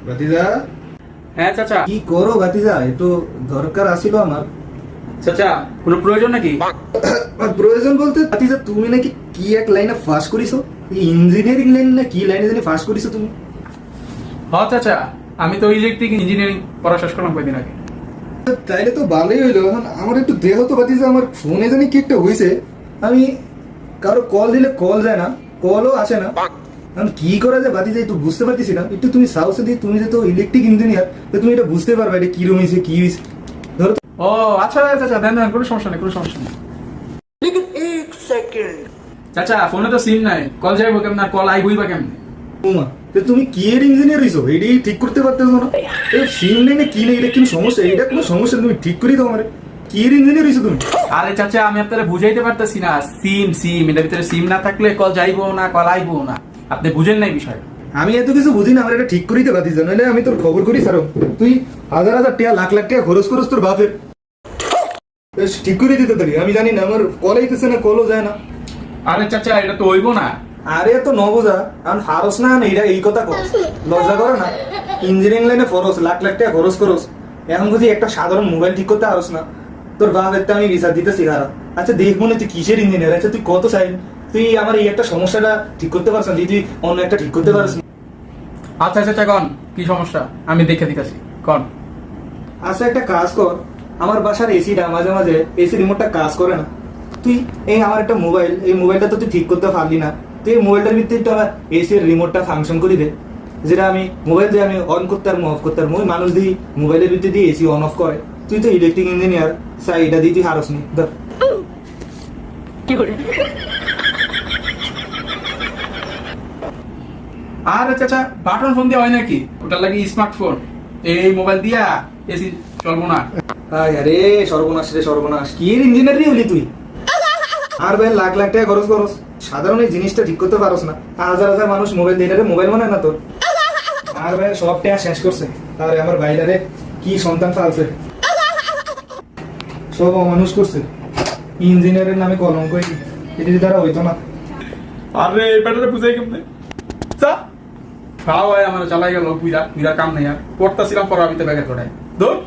ভাতিজা। হ্যাঁ চাচা। কি করো ভাতিজা? একটু দরকার আছিল আমার। চাচা কোনো প্রয়োজন নাকি? প্রয়োজন বলতে ভাতিজা, তুমি নাকি কি এক লাইনে পাস করিছো, ইঞ্জিনিয়ারিং লাইন না কি লাইনে জানি পাস করিছো তুমি? হ্যাঁ চাচা, আমি তো ইলেকট্রিক ইঞ্জিনিয়ারিং পড়া শেষ করলাম কয়েকদিন আগে। তাইলে তো ভালোই হইলো। এখন আমার একটু দেহ তো ভাতিজা, আমার ফোনে জানি কি একটা হয়েছে। আমি কারো কল দিলে কল যায় না, কলও আসে না। এখন কি করা যায় ভাতিজা একটু বুঝতে পারতেছি না। একটু তুমি সাউথে দিয়ে, তুমি যেহেতু ইলেকট্রিক ইঞ্জিনিয়ার, তো তুমি এটা বুঝতে পারবে এটা কিরম হয়েছে কি হয়েছে। ধরো তো। ও আচ্ছা চাচা, দেন দেন, কোনো সমস্যা নেই, কোনো সমস্যা নেই। চাচা ফোনে তো সিম নাই, কল যাইবো কেমন আর কল আইবই বা কেমন? ওমা, তো তুমি কি এর ইঞ্জিনিয়ার হইছো? এটাই ঠিক করতে পারতেছো না? এই সিম নেই না কি নেই, এটা কোনো সমস্যা? এটা কোনো সমস্যা না, তুমি ঠিক করেই দাও আমারে। কি এর ইঞ্জিনিয়ার হইছো তুমি? আরে চাচা, আমি আপনারা বুঝাইতে পারতেছি না। সিম সিম এটার ভিতরে সিম না থাকলে কল যাইবো না, কল আইবো না। আপনি বুঝেন নাই বিষয়। আমি এত কিছু বুঝি না, আমার এটা ঠিক করিতে পারতিস না, নইলে আমি তোর খবর করি স্যার। তুই হাজার হাজার টাকা লাখ লাখ টাকা খরচ করস তোর বাপের, ঠিক করে দিতে পারি। আমি জানি না, আমার কল আইতেছে না, কলও যায় না। আরে চাচা এটা তো হইবো না। আরে এত নবোঝা আমি হারস না, এইটা এই কথা কর, লজ্জা করে না? ইঞ্জিনিয়ারিং লাইনে খরচ লাখ লাখ টাকা খরচ করস, এখন যদি একটা সাধারণ মোবাইল ঠিক করতে পারস না, তোর বাপের তো আমি বিচার দিতে শিখারা। আচ্ছা দেখ মনে তুই কিসের ইঞ্জিনিয়ার? আচ্ছা তুই কত চাই, তুই আমার এই একটা সমস্যাটা ঠিক করতে পারছ না, তুই অন্য একটা ঠিক করতে পারস না। আচ্ছা চাচা কন কি সমস্যা, আমি দেখে দিতেছি, কন। আচ্ছা একটা কাজ কর, আমার বাসার এসিটা মাঝে মাঝে এসি রিমোটটা কাজ করে না। তুই এই আমার একটা মোবাইল, এই মোবাইলটা তো তুই ঠিক করতে পারলি না, তুই এই মোবাইলটার ভিতরে একটু আমার এসির রিমোটটা ফাংশন করে দে, যেটা আমি মোবাইল দিয়ে আমি অন করতে পারবো অফ করতে পারবো। ওই মানুষ দিয়ে মোবাইলের ভিতরে দিয়ে এসি অন অফ করে। তুই তো ইলেকট্রিক ইঞ্জিনিয়ার, স্যার এটা দিয়ে তুই হারস নি। ধর। আরে চাচা বাটন ফোন দিয়ে হয় নাকি? ওটার লাগে স্মার্টফোন, এই মোবাইল দিয়া এসি চলবো না। আরে সর্বনাশ রে সর্বনাশ, কি এর ইঞ্জিনিয়ারই হলি তুই? আর ভাই লাখ লাখ টাকা খরচ করস, সাধারণ এই জিনিসটা ঠিক করতে পারস না। হাজার হাজার মানুষ মোবাইল দিয়ে রে, মোবাইল মনে হয় না তোর? আর ভাই সব টাকা শেষ করছে। আরে আমার ভাইরা কি সন্তান ফালছে, সব অমানুষ করছে। ইঞ্জিনিয়ারের নামে কলঙ্ক, এটা দ্বারা হইতো না। আরে ব্যাটারে বুঝাই কেমনে? চা খাওয়া হয় আমার চালাই গেল, বুইরা বুইরা কাম নাই আর পড়তাছিলাম, পড়াবিতে ব্যাগে ধরে দৌড়।